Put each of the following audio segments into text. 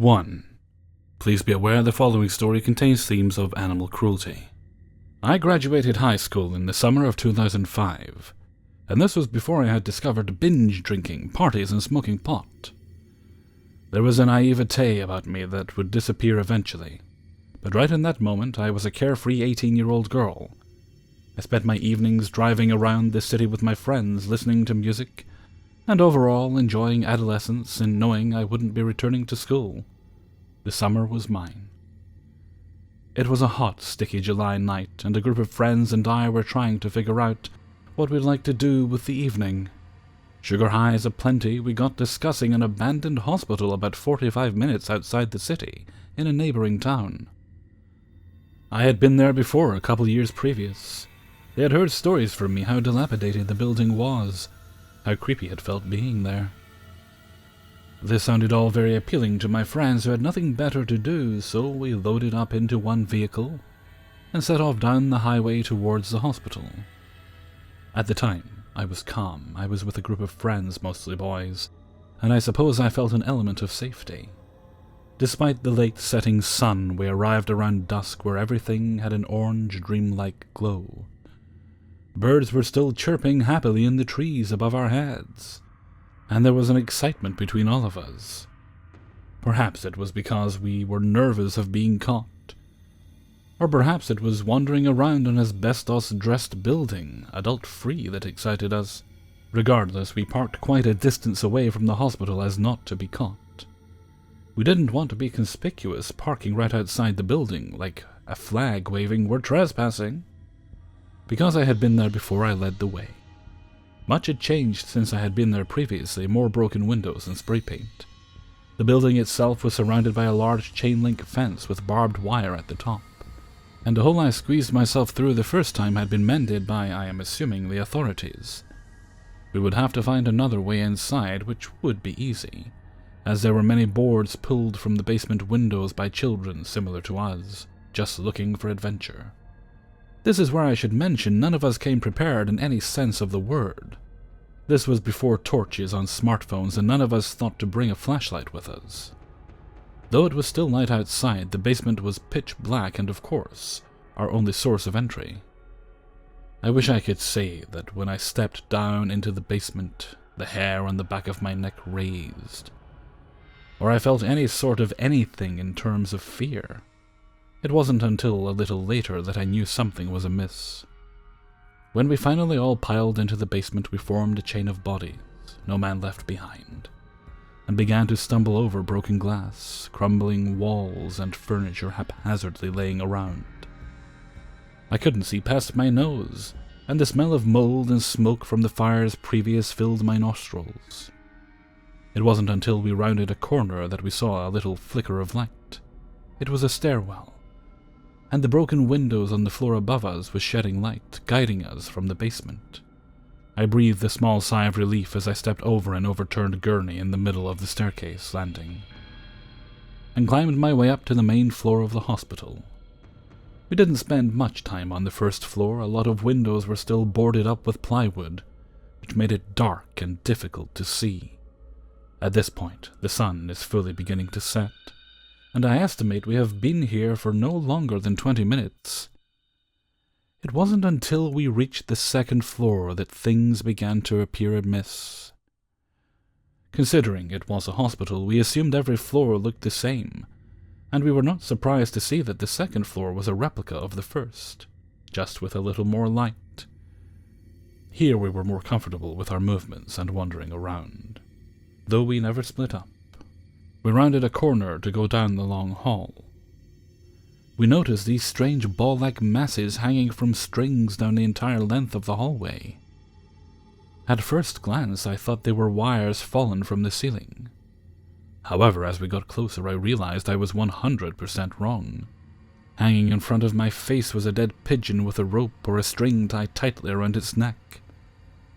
1. Please be aware the following story contains themes of animal cruelty. I graduated high school in the summer of 2005, and this was before I had discovered binge drinking, parties, and smoking pot. There was a naivete about me that would disappear eventually, but right in that moment I was a carefree 18-year-old girl. I spent my evenings driving around the city with my friends, listening to music, and overall enjoying adolescence and knowing I wouldn't be returning to school. The summer was mine. It was a hot, sticky July night, and a group of friends and I were trying to figure out what we'd like to do with the evening. Sugar highs aplenty, we got discussing an abandoned hospital about 45 minutes outside the city, in a neighboring town. I had been there before a couple years previous. They had heard stories from me how dilapidated the building was, how creepy it felt being there. This sounded all very appealing to my friends who had nothing better to do, so we loaded up into one vehicle and set off down the highway towards the hospital. At the time, I was calm. I was with a group of friends, mostly boys, and I suppose I felt an element of safety. Despite the late setting sun, we arrived around dusk where everything had an orange, dreamlike glow. Birds were still chirping happily in the trees above our heads, and there was an excitement between all of us. Perhaps it was because we were nervous of being caught, or perhaps it was wandering around an asbestos-dressed building, adult-free, that excited us. Regardless, we parked quite a distance away from the hospital as not to be caught. We didn't want to be conspicuous, parking right outside the building, like a flag waving, "We're trespassing." Because I had been there before, I led the way. Much had changed since I had been there previously, more broken windows and spray paint. The building itself was surrounded by a large chain-link fence with barbed wire at the top, and the hole I squeezed myself through the first time had been mended by, I am assuming, the authorities. We would have to find another way inside, which would be easy, as there were many boards pulled from the basement windows by children similar to us, just looking for adventure. This is where I should mention none of us came prepared in any sense of the word. This was before torches on smartphones, and none of us thought to bring a flashlight with us. Though it was still light outside, the basement was pitch black and, of course, our only source of entry. I wish I could say that when I stepped down into the basement, the hair on the back of my neck raised, or I felt any sort of anything in terms of fear. It wasn't until a little later that I knew something was amiss. When we finally all piled into the basement, we formed a chain of bodies, no man left behind, and began to stumble over broken glass, crumbling walls, and furniture haphazardly laying around. I couldn't see past my nose, and the smell of mold and smoke from the fires previous filled my nostrils. It wasn't until we rounded a corner that we saw a little flicker of light. It was a stairwell, and the broken windows on the floor above us was shedding light, guiding us from the basement. I breathed a small sigh of relief as I stepped over an overturned gurney in the middle of the staircase landing, and climbed my way up to the main floor of the hospital. We didn't spend much time on the first floor. A lot of windows were still boarded up with plywood, which made it dark and difficult to see. At this point, the sun is fully beginning to set, and I estimate we have been here for no longer than 20 minutes. It wasn't until we reached the second floor that things began to appear amiss. Considering it was a hospital, we assumed every floor looked the same, and we were not surprised to see that the second floor was a replica of the first, just with a little more light. Here we were more comfortable with our movements and wandering around, though we never split up. We rounded a corner to go down the long hall. We noticed these strange ball-like masses hanging from strings down the entire length of the hallway. At first glance, I thought they were wires fallen from the ceiling. However, as we got closer, I realized I was 100% wrong. Hanging in front of my face was a dead pigeon with a rope or a string tied tightly around its neck.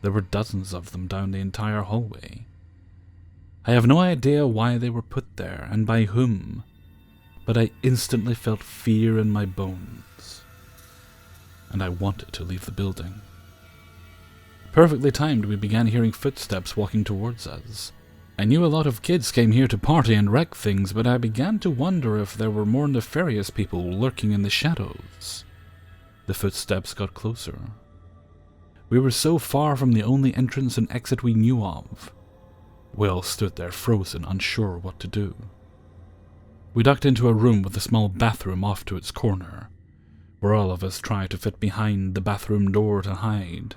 There were dozens of them down the entire hallway. I have no idea why they were put there, and by whom, but I instantly felt fear in my bones, and I wanted to leave the building. Perfectly timed, we began hearing footsteps walking towards us. I knew a lot of kids came here to party and wreck things, but I began to wonder if there were more nefarious people lurking in the shadows. The footsteps got closer. We were so far from the only entrance and exit we knew of. We all stood there frozen, unsure what to do. We ducked into a room with a small bathroom off to its corner, where all of us tried to fit behind the bathroom door to hide.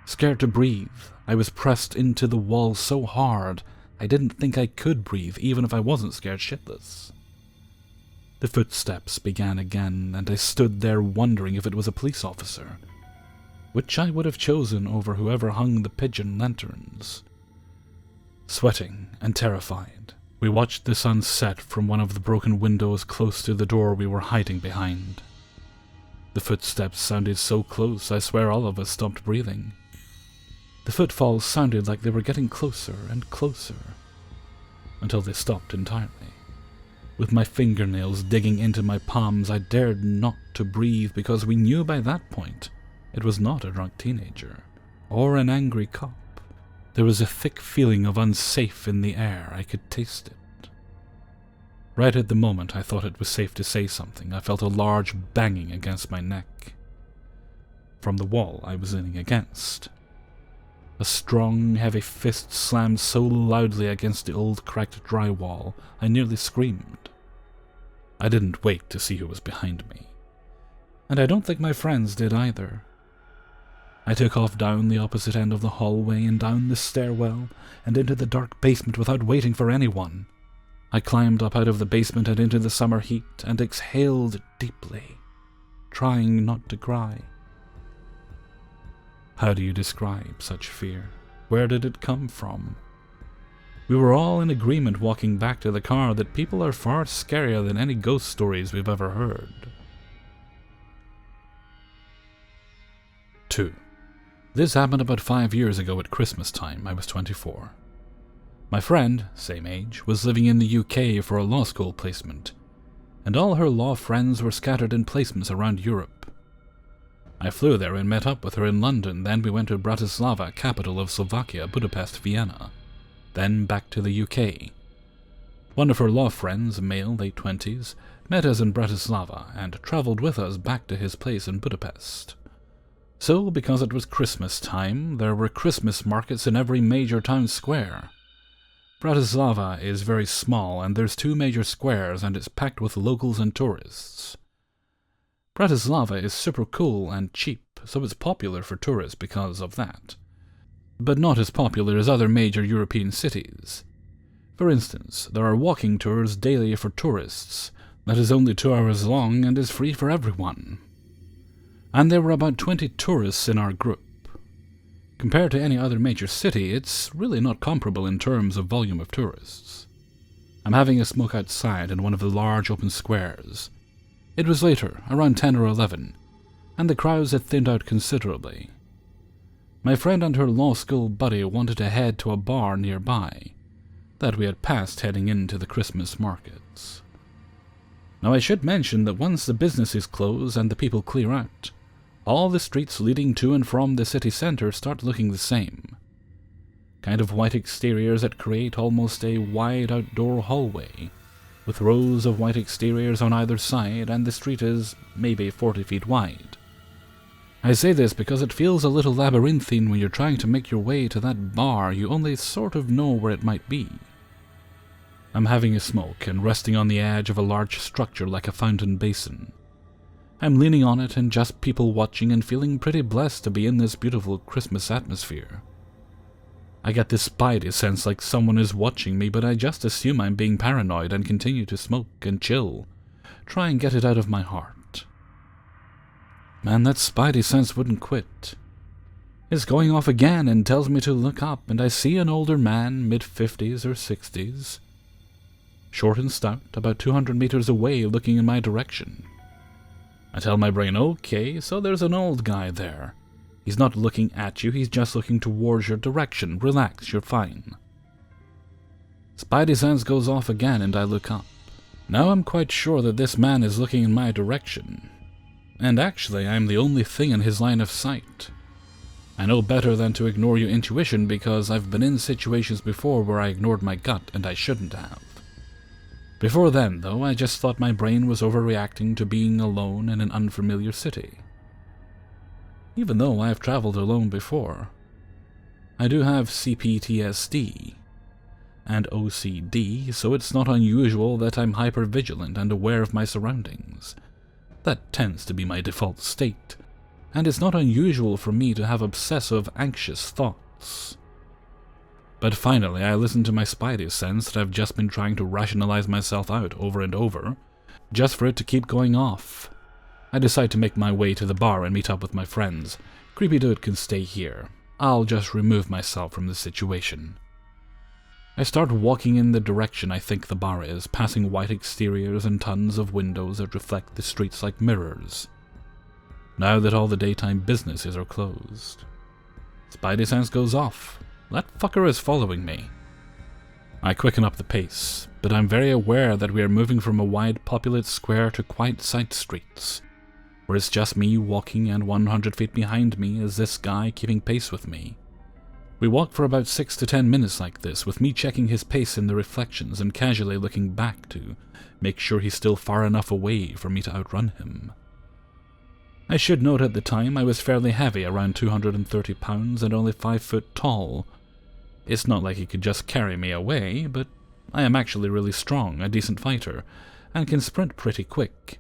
Scared to breathe, I was pressed into the wall so hard I didn't think I could breathe even if I wasn't scared shitless. The footsteps began again, and I stood there wondering if it was a police officer, which I would have chosen over whoever hung the pigeon lanterns. Sweating and terrified, we watched the sun set from one of the broken windows close to the door we were hiding behind. The footsteps sounded so close I swear all of us stopped breathing. The footfalls sounded like they were getting closer and closer, until they stopped entirely. With my fingernails digging into my palms, I dared not to breathe because we knew by that point it was not a drunk teenager or an angry cop. There was a thick feeling of unsafe in the air. I could taste it. Right at the moment I thought it was safe to say something, I felt a large banging against my neck. From the wall I was leaning against. A strong, heavy fist slammed so loudly against the old cracked drywall, I nearly screamed. I didn't wait to see who was behind me, and I don't think my friends did either. I took off down the opposite end of the hallway and down the stairwell and into the dark basement without waiting for anyone. I climbed up out of the basement and into the summer heat and exhaled deeply, trying not to cry. How do you describe such fear? Where did it come from? We were all in agreement walking back to the car that people are far scarier than any ghost stories we've ever heard. 2. This happened about 5 years ago at Christmas time. I was 24. My friend, same age, was living in the UK for a law school placement, and all her law friends were scattered in placements around Europe. I flew there and met up with her in London, then we went to Bratislava, capital of Slovakia, Budapest, Vienna, then back to the UK. One of her law friends, a male, late 20s, met us in Bratislava and travelled with us back to his place in Budapest. So, because it was Christmas time, there were Christmas markets in every major town square. Bratislava is very small, and there's 2 major squares, and it's packed with locals and tourists. Bratislava is super cool and cheap, so it's popular for tourists because of that, but not as popular as other major European cities. For instance, there are walking tours daily for tourists that is only 2 hours long and is free for everyone. And there were about 20 tourists in our group. Compared to any other major city, it's really not comparable in terms of volume of tourists. I'm having a smoke outside in one of the large open squares. It was later, around 10 or 11, and the crowds had thinned out considerably. My friend and her law school buddy wanted to head to a bar nearby that we had passed heading into the Christmas markets. Now I should mention that once the businesses close and the people clear out, all the streets leading to and from the city centre start looking the same. Kind of white exteriors that create almost a wide outdoor hallway, with rows of white exteriors on either side, and the street is maybe 40 feet wide. I say this because it feels a little labyrinthine when you're trying to make your way to that bar you only sort of know where it might be. I'm having a smoke and resting on the edge of a large structure like a fountain basin. I'm leaning on it and just people watching and feeling pretty blessed to be in this beautiful Christmas atmosphere. I get this spidey sense like someone is watching me, but I just assume I'm being paranoid and continue to smoke and chill, try and get it out of my heart. Man, that spidey sense wouldn't quit. It's going off again and tells me to look up, and I see an older man, mid-50s or 60s, short and stout, about 200 meters away, looking in my direction. I tell my brain, okay, so there's an old guy there. He's not looking at you, he's just looking towards your direction. Relax, you're fine. Spidey sense goes off again and I look up. Now I'm quite sure that this man is looking in my direction. And actually, I'm the only thing in his line of sight. I know better than to ignore your intuition because I've been in situations before where I ignored my gut and I shouldn't have. Before then, though, I just thought my brain was overreacting to being alone in an unfamiliar city. Even though I have traveled alone before. I do have CPTSD and OCD, so it's not unusual that I'm hyper-vigilant and aware of my surroundings. That tends to be my default state, and it's not unusual for me to have obsessive, anxious thoughts. But finally, I listened to my spidey sense that I've just been trying to rationalize myself out over and over, just for it to keep going off. I decide to make my way to the bar and meet up with my friends. Creepy Dude can stay here. I'll just remove myself from the situation. I start walking in the direction I think the bar is, passing white exteriors and tons of windows that reflect the streets like mirrors. Now that all the daytime businesses are closed. Spidey sense goes off. That fucker is following me. I quicken up the pace, but I'm very aware that we are moving from a wide populous square to quiet side streets, where it's just me walking and 100 feet behind me is this guy keeping pace with me. We walk for about 6 to 10 minutes like this, with me checking his pace in the reflections and casually looking back to make sure he's still far enough away for me to outrun him. I should note at the time I was fairly heavy, around 230 pounds and only 5 foot tall. It's not like he could just carry me away, but I am actually really strong, a decent fighter, and can sprint pretty quick.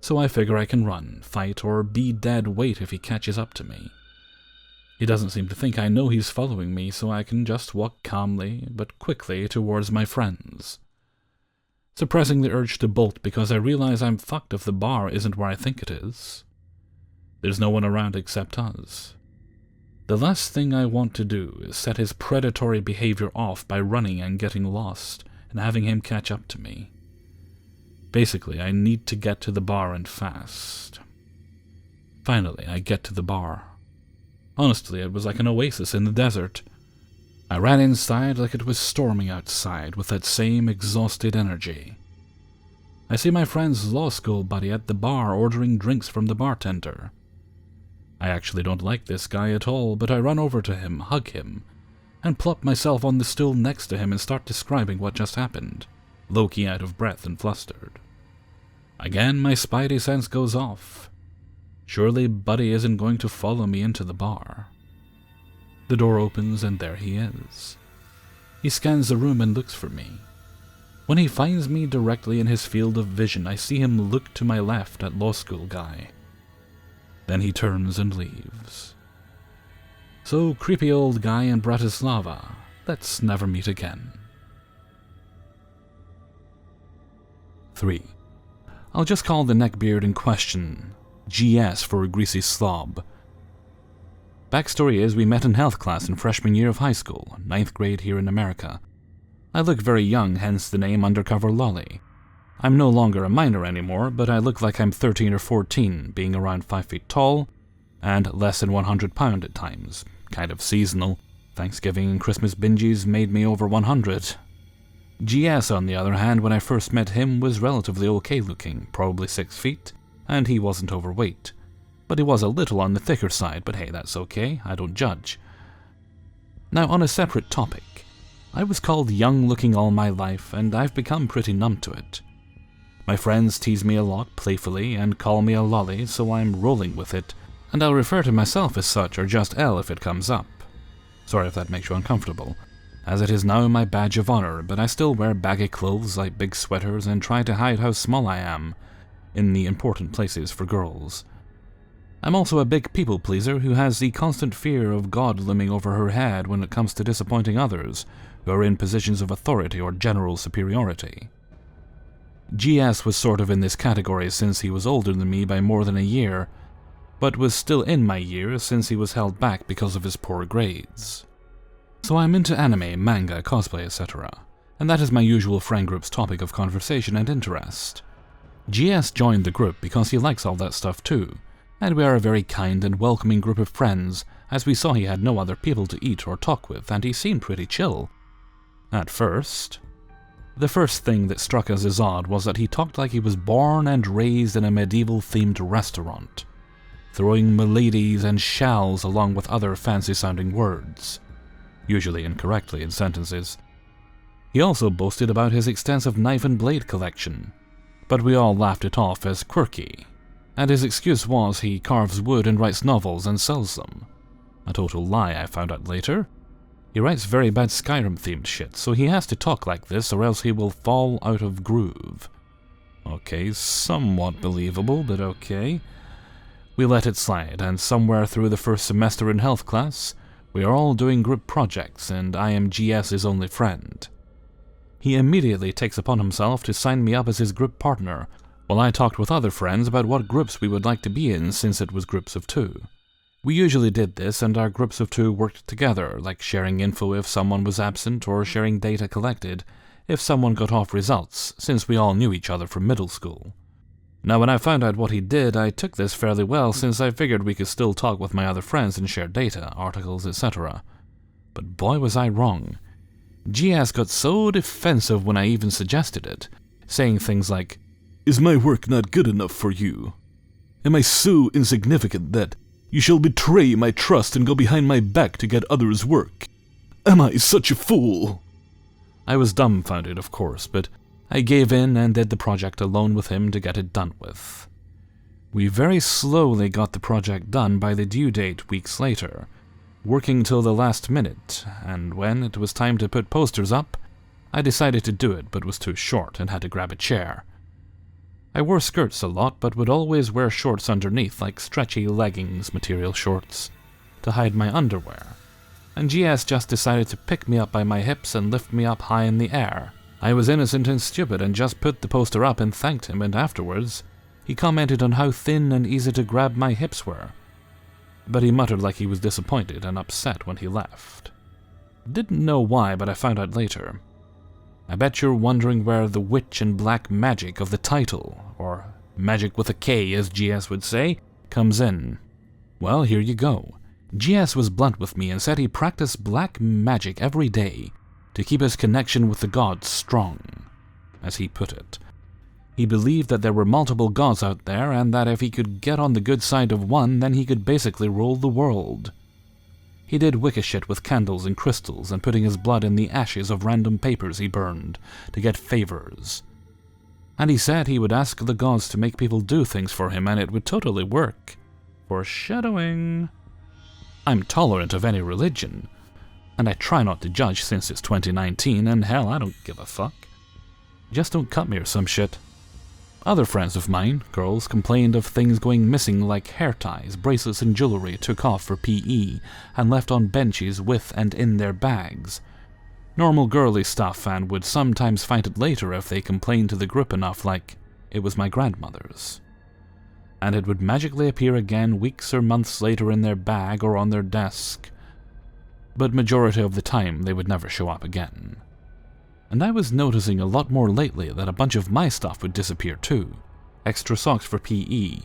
So I figure I can run, fight, or be dead weight if he catches up to me. He doesn't seem to think I know he's following me, so I can just walk calmly but quickly towards my friends, suppressing the urge to bolt because I realize I'm fucked if the bar isn't where I think it is. There's no one around except us. The last thing I want to do is set his predatory behavior off by running and getting lost and having him catch up to me. Basically, I need to get to the bar and fast. Finally, I get to the bar. Honestly, it was like an oasis in the desert. I ran inside like it was storming outside with that same exhausted energy. I see my friend's law school buddy at the bar ordering drinks from the bartender. I actually don't like this guy at all, but I run over to him, hug him, and plop myself on the stool next to him and start describing what just happened, low-key out of breath and flustered. Again, my spidey sense goes off. Surely Buddy isn't going to follow me into the bar. The door opens and there he is. He scans the room and looks for me. When he finds me directly in his field of vision, I see him look to my left at law school guy. Then he turns and leaves. So, creepy old guy in Bratislava, let's never meet again. 3. I'll just call the neckbeard in question GS for a greasy slob. Backstory is we met in health class in freshman year of high school, 9th grade here in America. I look very young, hence the name Undercover Lolly. I'm no longer a minor anymore, but I look like I'm 13 or 14, being around 5 feet tall, and less than 100 pound at times. Kind of seasonal. Thanksgiving and Christmas binges made me over 100. GS, on the other hand, when I first met him, was relatively okay looking, probably 6 feet, and he wasn't overweight. But he was a little on the thicker side, but hey, that's okay, I don't judge. Now, on a separate topic, I was called young-looking all my life, and I've become pretty numb to it. My friends tease me a lot, playfully, and call me a lolly, so I'm rolling with it, and I'll refer to myself as such, or just L if it comes up. Sorry if that makes you uncomfortable, as it is now my badge of honor, but I still wear baggy clothes like big sweaters and try to hide how small I am in the important places for girls. I'm also a big people-pleaser who has the constant fear of God looming over her head when it comes to disappointing others who are in positions of authority or general superiority. GS was sort of in this category since he was older than me by more than a year, but was still in my years since he was held back because of his poor grades. So I'm into anime, manga, cosplay, etc., and that is my usual friend group's topic of conversation and interest. GS joined the group because he likes all that stuff too, and we are a very kind and welcoming group of friends, as we saw he had no other people to eat or talk with, and he seemed pretty chill. At first. The first thing that struck us as odd was that he talked like he was born and raised in a medieval-themed restaurant. throwing miladies and shalls along with other fancy-sounding words, usually incorrectly in sentences. He also boasted about his extensive knife and blade collection, but we all laughed it off as quirky, and his excuse was he carves wood and writes novels and sells them. A total lie, I found out later. He writes very bad Skyrim-themed shit, so he has to talk like this or else he will fall out of groove. Okay, somewhat believable, but okay. We let it slide, and somewhere through the first semester in health class, we are all doing group projects, and I am GS's only friend. He immediately takes upon himself to sign me up as his group partner, while I talked with other friends about what groups we would like to be in since it was groups of 2. We usually did this, and our groups of 2 worked together, like sharing info if someone was absent or sharing data collected if someone got off results, since we all knew each other from middle school. Now when I found out what he did, I took this fairly well since I figured we could still talk with my other friends and share data, articles, etc. But boy was I wrong. GS got so defensive when I even suggested it, saying things like, "Is my work not good enough for you? Am I so insignificant that you shall betray my trust and go behind my back to get others' work? Am I such a fool?" I was dumbfounded, of course, but I gave in and did the project alone with him to get it done with. We very slowly got the project done by the due date weeks later, working till the last minute, and when it was time to put posters up, I decided to do it but was too short and had to grab a chair. I wore skirts a lot but would always wear shorts underneath, like stretchy leggings material shorts, to hide my underwear, and GS just decided to pick me up by my hips and lift me up high in the air. I was innocent and stupid and just put the poster up and thanked him, and afterwards he commented on how thin and easy to grab my hips were, but he muttered like he was disappointed and upset when he left. Didn't know why, but I found out later. I bet you're wondering where the witch and black magic of the title, or magic with a K as GS would say, comes in. Well, here you go. GS was blunt with me and said he practiced black magic every day to keep his connection with the gods strong, as he put it. He believed that there were multiple gods out there, and that if he could get on the good side of one, then he could basically rule the world. He did Wicca shit with candles and crystals, and putting his blood in the ashes of random papers he burned to get favors. And he said he would ask the gods to make people do things for him, and it would totally work. Foreshadowing. I'm tolerant of any religion, and I try not to judge since it's 2019, and hell, I don't give a fuck. Just don't cut me or some shit. Other friends of mine, girls, complained of things going missing like hair ties, bracelets and jewelry took off for PE and left on benches with and in their bags. Normal girly stuff, and would sometimes find it later if they complained to the group enough, like it was my grandmother's. And it would magically appear again weeks or months later in their bag or on their desk. But majority of the time they would never show up again. And I was noticing a lot more lately that a bunch of my stuff would disappear too. Extra socks for PE.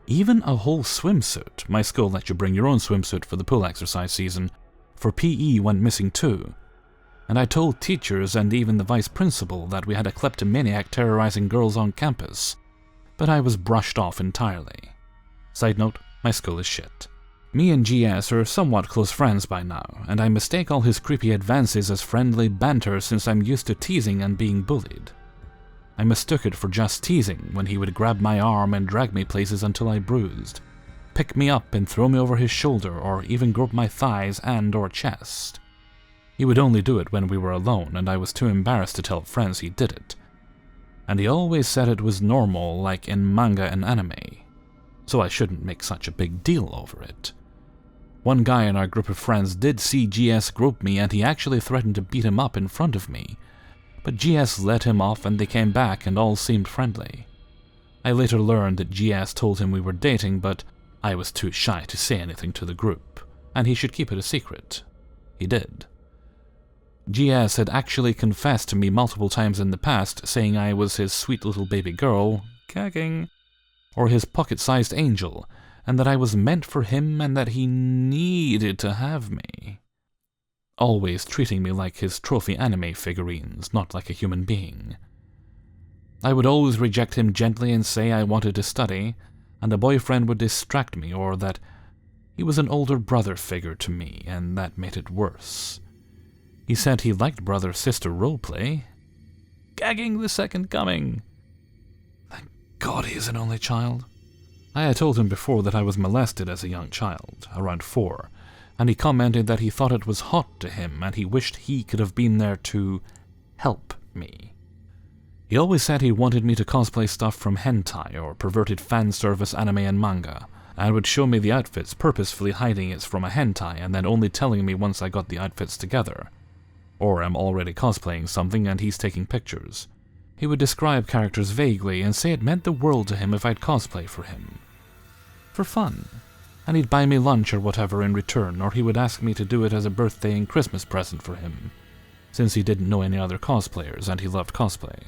Even a whole swimsuit. My school lets you bring your own swimsuit for the pool exercise season. For PE went missing too. And I told teachers and even the vice principal that we had a kleptomaniac terrorizing girls on campus. But I was brushed off entirely. Side note, my school is shit. Me and GS are somewhat close friends by now, and I mistake all his creepy advances as friendly banter since I'm used to teasing and being bullied. I mistook it for just teasing when he would grab my arm and drag me places until I bruised, pick me up and throw me over his shoulder, or even grope my thighs and or chest. He would only do it when we were alone, and I was too embarrassed to tell friends he did it. And he always said it was normal, like in manga and anime, so I shouldn't make such a big deal over it. One guy in our group of friends did see GS grope me, and he actually threatened to beat him up in front of me, but GS let him off and they came back and all seemed friendly. I later learned that GS told him we were dating, but I was too shy to say anything to the group, and he should keep it a secret. He did. GS had actually confessed to me multiple times in the past, saying I was his sweet little baby girl, gagging, or his pocket-sized angel, and that I was meant for him and that he needed to have me. Always treating me like his trophy anime figurines, not like a human being. I would always reject him gently and say I wanted to study, and a boyfriend would distract me, or that he was an older brother figure to me, and that made it worse. He said he liked brother-sister roleplay. Gagging the second coming. Thank God he is an only child. I had told him before that I was molested as a young child, around 4, and he commented that he thought it was hot to him and he wished he could have been there to help me. He always said he wanted me to cosplay stuff from hentai or perverted fan service anime and manga, and would show me the outfits, purposefully hiding it's from a hentai and then only telling me once I got the outfits together. Or I'm already cosplaying something and he's taking pictures. He would describe characters vaguely and say it meant the world to him if I'd cosplay for him. For fun. And he'd buy me lunch or whatever in return, or he would ask me to do it as a birthday and Christmas present for him, since he didn't know any other cosplayers and he loved cosplay.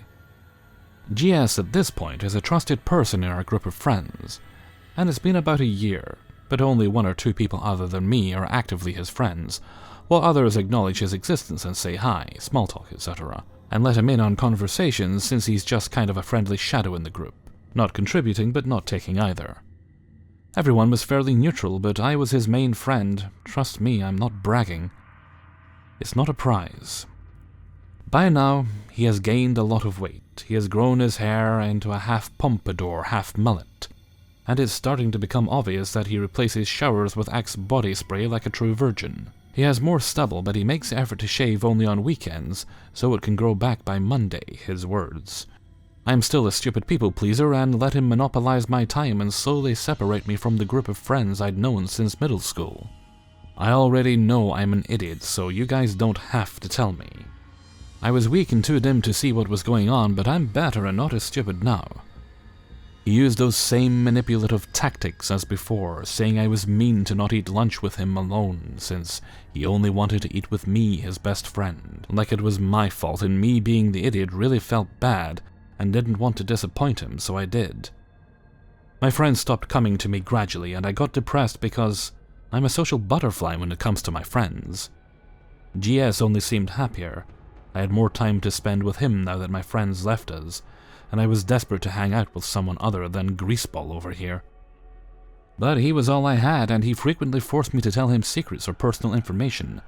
GS at this point is a trusted person in our group of friends, and it's been about a year, but only 1 or 2 people other than me are actively his friends, while others acknowledge his existence and say hi, small talk, etc., and let him in on conversations since he's just kind of a friendly shadow in the group, not contributing but not taking either. Everyone was fairly neutral, but I was his main friend. Trust me, I'm not bragging. It's not a prize. By now, he has gained a lot of weight. He has grown his hair into a half pompadour, half mullet, and it's starting to become obvious that he replaces showers with Axe body spray like a true virgin. He has more stubble, but he makes effort to shave only on weekends, so it can grow back by Monday, his words. I'm still a stupid people-pleaser and let him monopolize my time and slowly separate me from the group of friends I'd known since middle school. I already know I'm an idiot, so you guys don't have to tell me. I was weak and too dim to see what was going on, but I'm better and not as stupid now. He used those same manipulative tactics as before, saying I was mean to not eat lunch with him alone, since he only wanted to eat with me, his best friend. Like it was my fault, and me being the idiot really felt bad, and didn't want to disappoint him, so I did. My friends stopped coming to me gradually, and I got depressed because I'm a social butterfly when it comes to my friends. GS only seemed happier. I had more time to spend with him now that my friends left us, and I was desperate to hang out with someone other than Greaseball over here. But he was all I had, and he frequently forced me to tell him secrets or personal information,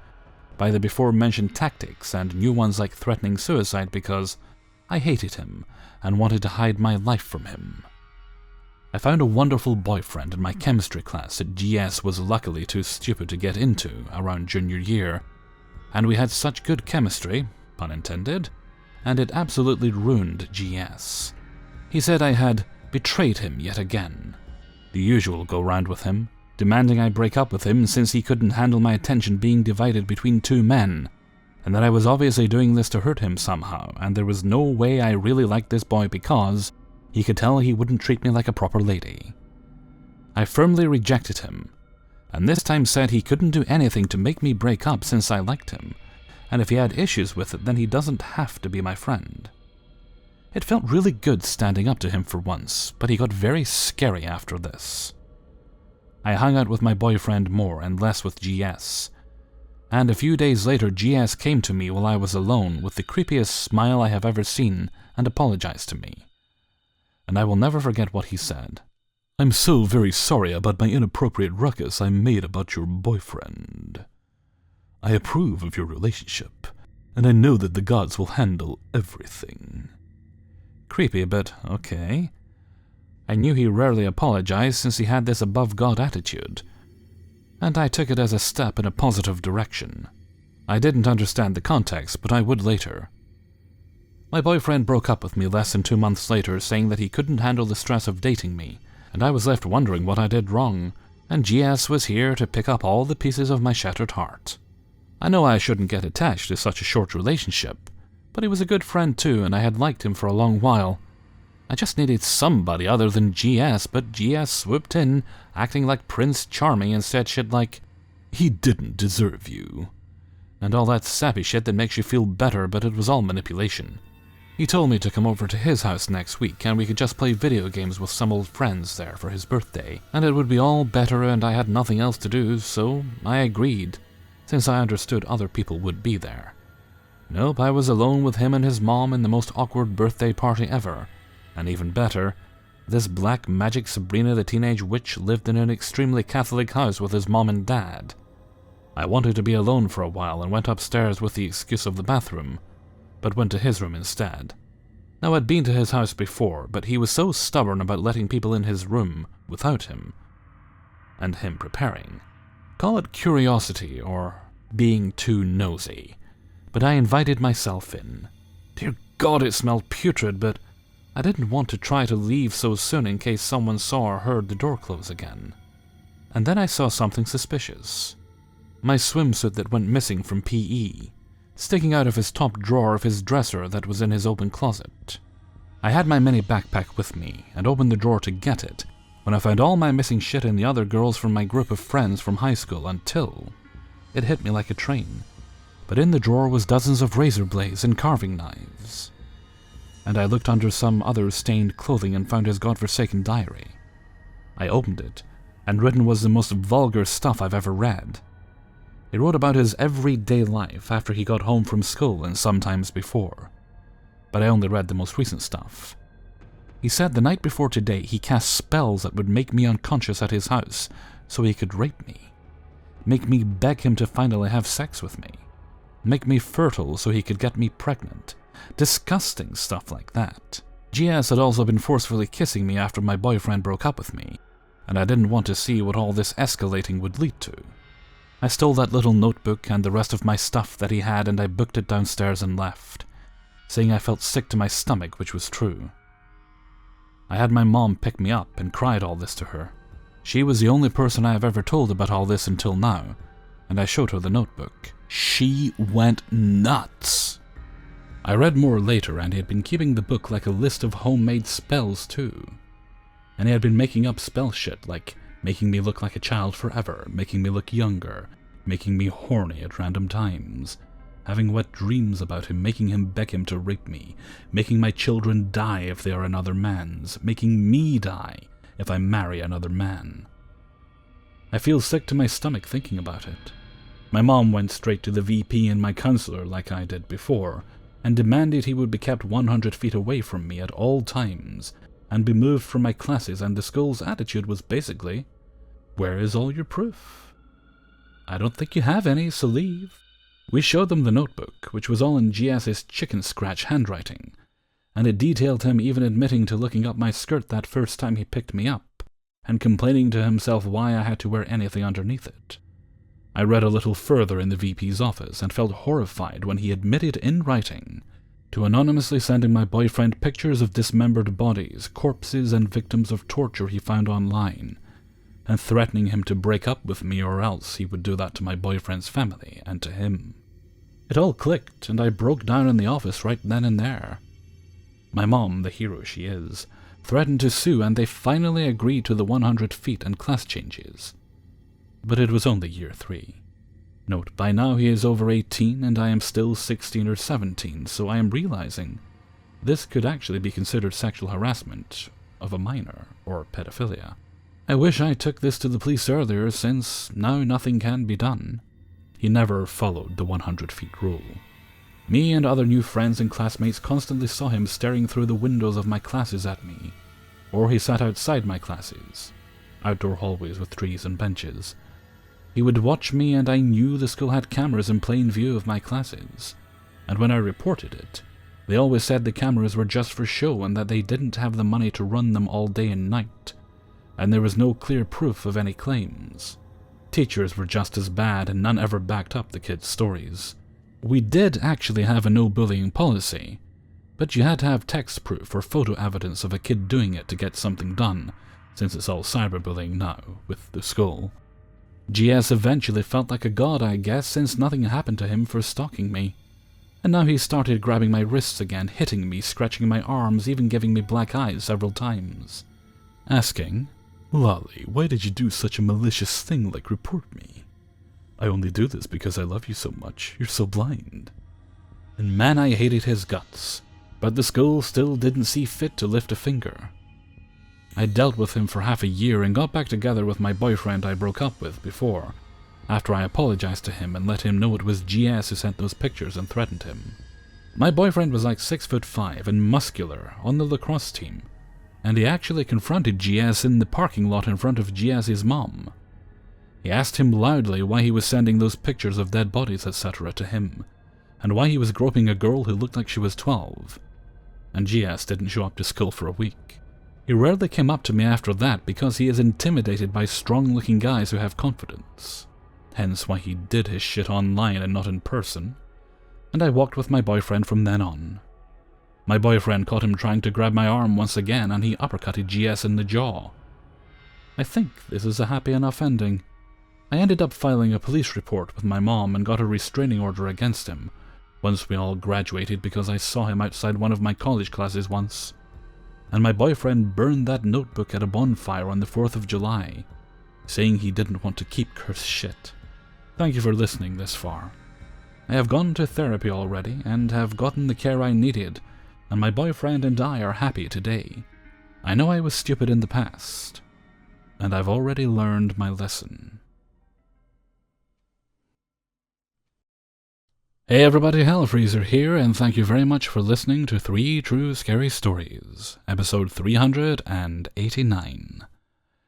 by the before-mentioned tactics and new ones like threatening suicide because I hated him and wanted to hide my life from him. I found a wonderful boyfriend in my chemistry class that GS was luckily too stupid to get into around junior year, and we had such good chemistry, pun intended, and it absolutely ruined GS. He said I had betrayed him yet again. The usual go-round with him, demanding I break up with him since he couldn't handle my attention being divided between 2 men, and that I was obviously doing this to hurt him somehow, and there was no way I really liked this boy because he could tell he wouldn't treat me like a proper lady. I firmly rejected him, and this time said he couldn't do anything to make me break up since I liked him, and if he had issues with it then he doesn't have to be my friend. It felt really good standing up to him for once, but he got very scary after this. I hung out with my boyfriend more and less with GS, and a few days later GS came to me while I was alone with the creepiest smile I have ever seen and apologized to me. And I will never forget what he said. "I'm so very sorry about my inappropriate ruckus I made about your boyfriend. I approve of your relationship, and I know that the gods will handle everything." Creepy, but okay. I knew he rarely apologized since he had this above-God attitude, and I took it as a step in a positive direction. I didn't understand the context, but I would later. My boyfriend broke up with me less than 2 months later, saying that he couldn't handle the stress of dating me, and I was left wondering what I did wrong, and GS was here to pick up all the pieces of my shattered heart. I know I shouldn't get attached to such a short relationship, but he was a good friend too, and I had liked him for a long while. I just needed somebody other than GS, but GS swooped in, acting like Prince Charming, and said shit like, "He didn't deserve you," and all that sappy shit that makes you feel better, but it was all manipulation. He told me to come over to his house next week, and we could just play video games with some old friends there for his birthday, and it would be all better and I had nothing else to do, so I agreed, since I understood other people would be there. Nope, I was alone with him and his mom in the most awkward birthday party ever, and even better, This black magic Sabrina the teenage witch lived in an extremely Catholic house with his mom and dad. I wanted to be alone for a while and went upstairs with the excuse of the bathroom, but went to his room instead. Now, I'd been to his house before, but he was so stubborn about letting people in his room without him, and him preparing. Call it curiosity or being too nosy, but I invited myself in. Dear God, it smelled putrid, but I didn't want to try to leave so soon in case someone saw or heard the door close again. And then I saw something suspicious. My swimsuit that went missing from PE, sticking out of his top drawer of his dresser that was in his open closet. I had my mini backpack with me and opened the drawer to get it when I found all my missing shit and the other girls from my group of friends from high school until it hit me like a train. But in the drawer was dozens of razor blades and carving knives. And I looked under some other stained clothing and found his godforsaken diary. I opened it, and written was the most vulgar stuff I've ever read. He wrote about his everyday life after he got home from school and sometimes before. But I only read the most recent stuff. He said the night before today he cast spells that would make me unconscious at his house so he could rape me. Make me beg him to finally have sex with me. Make me fertile so he could get me pregnant. Disgusting stuff like that. GS had also been forcefully kissing me after my boyfriend broke up with me, and I didn't want to see what all this escalating would lead to. I stole that little notebook and the rest of my stuff that he had and I booked it downstairs and left, saying I felt sick to my stomach, which was true. I had my mom pick me up and cried all this to her. She was the only person I have ever told about all this until now, and I showed her the notebook. She went nuts. I read more later, and he had been keeping the book like a list of homemade spells too. And he had been making up spell shit like making me look like a child forever, making me look younger, making me horny at random times, having wet dreams about him, making him beg him to rape me, making my children die if they are another man's, making me die if I marry another man. I feel sick to my stomach thinking about it. My mom went straight to the VP and my counselor like I did before, and demanded he would be kept 100 feet away from me at all times, and be moved from my classes, and the school's attitude was basically, "Where is all your proof? I don't think you have any, so leave." We showed them the notebook, which was all in GS's chicken scratch handwriting, and it detailed him even admitting to looking up my skirt that first time he picked me up, and complaining to himself why I had to wear anything underneath it. I read a little further in the VP's office and felt horrified when he admitted in writing to anonymously sending my boyfriend pictures of dismembered bodies, corpses, and victims of torture he found online, and threatening him to break up with me or else he would do that to my boyfriend's family and to him. It all clicked, and I broke down in the office right then and there. My mom, the hero she is, threatened to sue, and they finally agreed to the 100 feet and class changes. But it was only year 3. Note, by now he is over 18 and I am still 16 or 17, so I am realizing this could actually be considered sexual harassment of a minor, or pedophilia. I wish I took this to the police earlier, since now nothing can be done. He never followed the 100 feet rule. Me and other new friends and classmates constantly saw him staring through the windows of my classes at me, or he sat outside my classes, outdoor hallways with trees and benches. He would watch me, and I knew the school had cameras in plain view of my classes, and when I reported it, they always said the cameras were just for show and that they didn't have the money to run them all day and night, and there was no clear proof of any claims. Teachers were just as bad, and none ever backed up the kids' stories. We did actually have a no-bullying policy, but you had to have text proof or photo evidence of a kid doing it to get something done, since it's all cyberbullying now, with the school. GS eventually felt like a god, I guess, since nothing happened to him for stalking me. And now he started grabbing my wrists again, hitting me, scratching my arms, even giving me black eyes several times. Asking, "Lolly, why did you do such a malicious thing like report me?" "I only do this because I love you so much. You're so blind." And man, I hated his guts, but the school still didn't see fit to lift a finger. I dealt with him for half a year and got back together with my boyfriend I broke up with before, after I apologized to him and let him know it was GS who sent those pictures and threatened him. My boyfriend was like 6'5" and muscular on the lacrosse team, and he actually confronted GS in the parking lot in front of GS's mom. He asked him loudly why he was sending those pictures of dead bodies, etc. to him, and why he was groping a girl who looked like she was 12. And GS didn't show up to school for a week. He rarely came up to me after that because he is intimidated by strong-looking guys who have confidence. Hence why he did his shit online and not in person. And I walked with my boyfriend from then on. My boyfriend caught him trying to grab my arm once again, and he uppercutted GS in the jaw. I think this is a happy enough ending. I ended up filing a police report with my mom and got a restraining order against him once we all graduated because I saw him outside one of my college classes once. And my boyfriend burned that notebook at a bonfire on the 4th of July, saying he didn't want to keep cursed shit. Thank you for listening this far. I have gone to therapy already and have gotten the care I needed, and my boyfriend and I are happy today. I know I was stupid in the past, and I've already learned my lesson. Hey everybody, Hellfreezer here, and thank you very much for listening to 3 True Scary Stories, episode 389.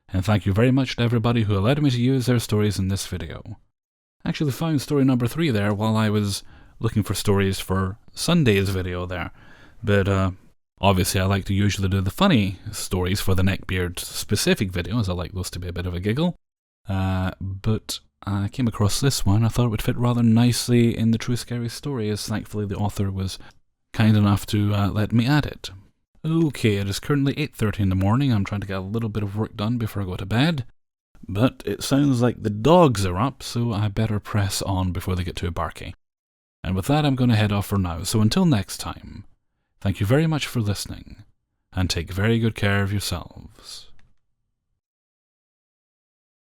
And thank you very much to everybody who allowed me to use their stories in this video. I actually found story number 3 there while I was looking for stories for Sunday's video there, but obviously I like to usually do the funny stories for the Neckbeard specific videos. I like those to be a bit of a giggle, but I came across this one. I thought it would fit rather nicely in the True Scary Story, as thankfully the author was kind enough to let me add it. Okay, it is currently 8:30 in the morning. I'm trying to get a little bit of work done before I go to bed, but it sounds like the dogs are up, so I better press on before they get too barky. And with that, I'm going to head off for now, so until next time, thank you very much for listening, and take very good care of yourselves.